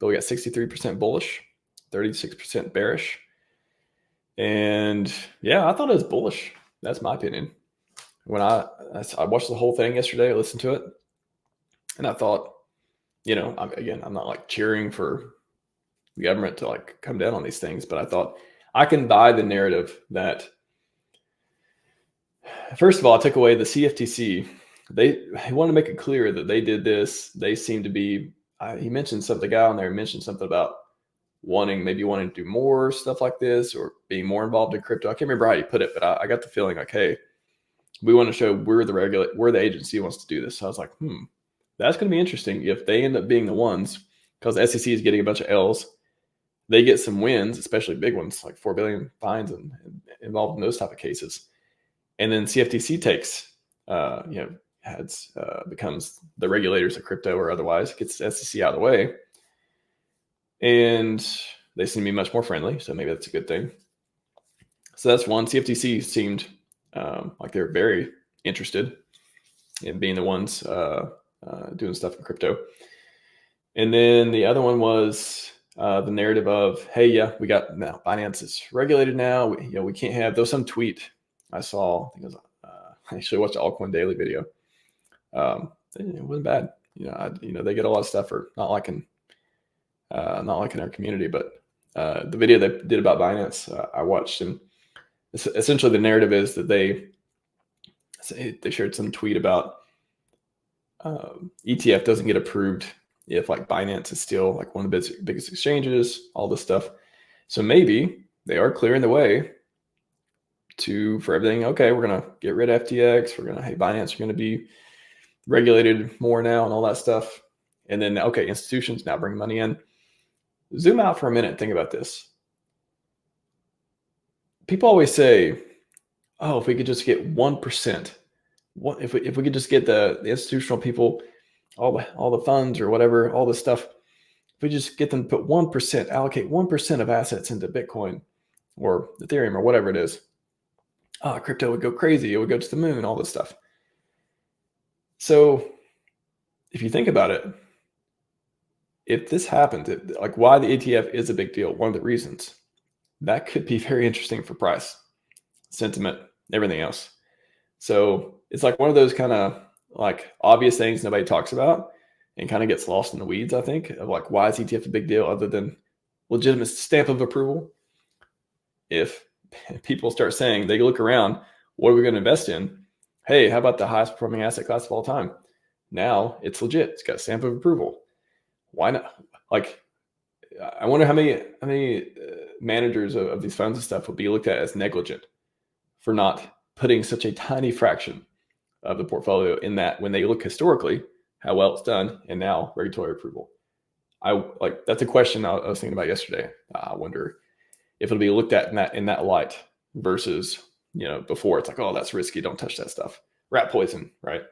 but we got 63% bullish, 36% bearish. And yeah, I thought it was bullish. That's my opinion. When I watched the whole thing yesterday, I listened to it, and I thought, I'm not like cheering for the government to like come down on these things, but I thought I can buy the narrative that, first of all, I took away the CFTC. They wanted to make it clear that they did this. They seem to be, he mentioned something, the guy on there mentioned something about wanting to do more stuff like this or being more involved in crypto. I can't remember how he put it, but I got the feeling like, hey, we want to show we're the agency who wants to do this. So I was like, that's going to be interesting if they end up being the ones, because the SEC is getting a bunch of L's. They get some wins, especially big ones like 4 billion fines and involved in those type of cases. And then CFTC takes, becomes the regulators of crypto or otherwise, gets the SEC out of the way. And they seem to be much more friendly. So maybe that's a good thing. So that's one. CFTC seemed like they're very interested in being the ones doing stuff in crypto. And then the other one was the narrative of, hey, yeah, we got now Binance is regulated now. We can't have, there was some tweet I saw, I think it was, I actually watched the Altcoin Daily video. It wasn't bad. They get a lot of stuff for not liking our community, but the video they did about Binance, I watched, and essentially the narrative is that they shared some tweet about ETF doesn't get approved if like Binance is still like one of the biggest exchanges, all this stuff. So maybe they are clearing the way for everything. Okay, we're gonna get rid of FTX. Binance are gonna be regulated more now and all that stuff. And then okay, institutions now bring money in. Zoom out for a minute and think about this. People always say, oh, if we could just get 1%, if we could just get the institutional people, all the funds or whatever, all this stuff, if we just get them to put 1%, allocate 1% of assets into Bitcoin or Ethereum or whatever it is, crypto would go crazy. It would go to the moon, all this stuff. So if you think about it, if this happened, like why the ETF is a big deal, one of the reasons, that could be very interesting for price, sentiment, everything else. So it's like one of those kind of like obvious things nobody talks about and kind of gets lost in the weeds, I think, of like, why is ETF a big deal other than legitimate stamp of approval? If people start saying, they look around, what are we going to invest in? Hey, how about the highest performing asset class of all time? Now it's legit. It's got a stamp of approval. Why not? Like, I wonder how many managers of these funds and stuff will be looked at as negligent for not putting such a tiny fraction of the portfolio in that, when they look historically how well it's done and now regulatory approval. That's a question I was thinking about yesterday. I wonder if it'll be looked at in that light versus before it's like, oh, that's risky, don't touch that stuff, rat poison, right?